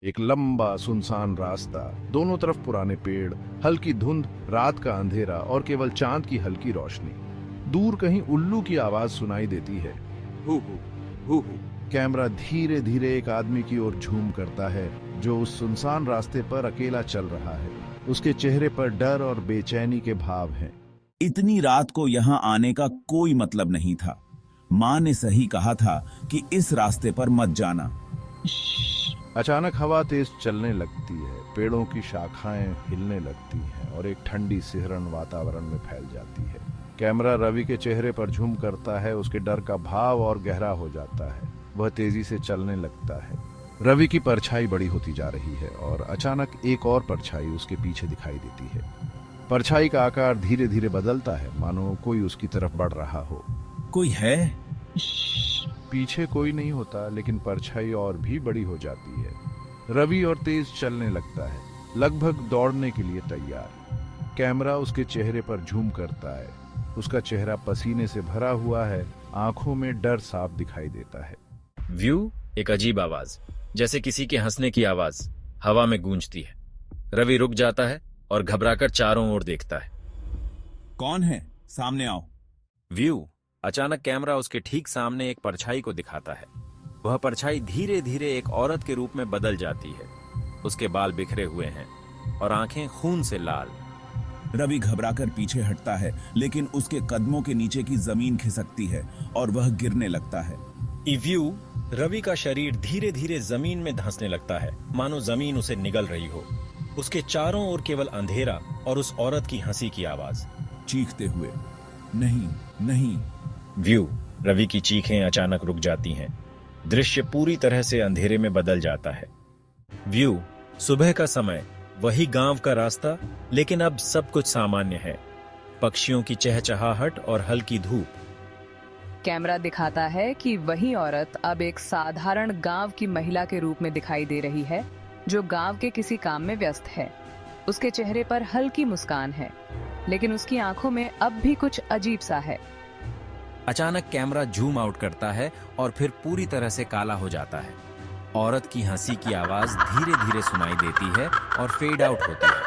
एक लंबा सुनसान रास्ता, दोनों तरफ पुराने पेड़, हल्की धुंध, रात का अंधेरा और केवल चांद की हल्की रोशनी। दूर कहीं उल्लू की आवाज सुनाई देती है, who who who who. Camera धीरे धीरे एक आदमी की ओर झूम करता है जो उस सुनसान रास्ते पर अकेला चल रहा है। उसके चेहरे पर डर और बेचैनी के भाव हैं। इतनी रात को यहाँ आने का कोई मतलब नहीं था। माँ ने सही कहा था कि इस रास्ते पर मत जाना। अचानक हवा तेज चलने लगती है, पेड़ों की शाखाएं हिलने लगती हैं और एक ठंडी सिहरन वातावरण में फैल जाती है। कैमरा रवि के चेहरे पर झूम करता है, उसके डर का भाव और गहरा हो जाता है। वह तेजी से चलने लगता है। रवि की परछाई बड़ी होती जा रही है और अचानक एक और परछाई उसके पीछे दिखाई देती है। परछाई का आकार धीरे धीरे बदलता है, मानो कोई उसकी तरफ बढ़ रहा हो। कोई है? पीछे कोई नहीं होता, लेकिन परछाई और भी बड़ी हो जाती है। रवि और तेज चलने लगता है, लगभग दौड़ने के लिए तैयार। कैमरा उसके चेहरे पर झूम करता है। उसका चेहरा पसीने से भरा हुआ है, आंखों में डर साफ दिखाई देता है। व्यू, एक अजीब आवाज, जैसे किसी के हंसने की आवाज, हवा में गूंजती है। रवि रुक जाता है और घबराकर चारों ओर देखता है। कौन है? सामने आओ। व्यू, अचानक कैमरा उसके ठीक सामने एक परछाई को दिखाता है। वह परछाई धीरे धीरे एक औरत के रूप में बदल जाती है। उसके बाल बिखरे हुए हैं और आंखें खून से लाल। रवि घबराकर पीछे हटता है, लेकिन उसके कदमों के नीचे की जमीन खिसकती है और वह गिरने लगता है। व्यू, रवि का शरीर धीरे धीरे जमीन में धंसने लगता है, मानो जमीन उसे निगल रही हो। उसके चारों ओर केवल अंधेरा और उस औरत की हंसी की आवाज। चीखते हुए, नहीं नहीं। व्यू, रवि की चीखें अचानक रुक जाती हैं। दृश्य पूरी तरह से अंधेरे में बदल जाता है। व्यू, सुबह का समय, वही गांव का रास्ता, लेकिन अब सब कुछ सामान्य है। पक्षियों की चहचहाहट और हल्की धूप। कैमरा दिखाता है कि वही औरत अब एक साधारण गांव की महिला के रूप में दिखाई दे रही है, जो गांव के किसी काम में व्यस्त है। उसके चेहरे पर हल्की मुस्कान है, लेकिन उसकी आंखों में अब भी कुछ अजीब सा है। अचानक कैमरा जूम आउट करता है और फिर पूरी तरह से काला हो जाता है। औरत की हंसी की आवाज धीरे धीरे सुनाई देती है और फेड आउट होती है।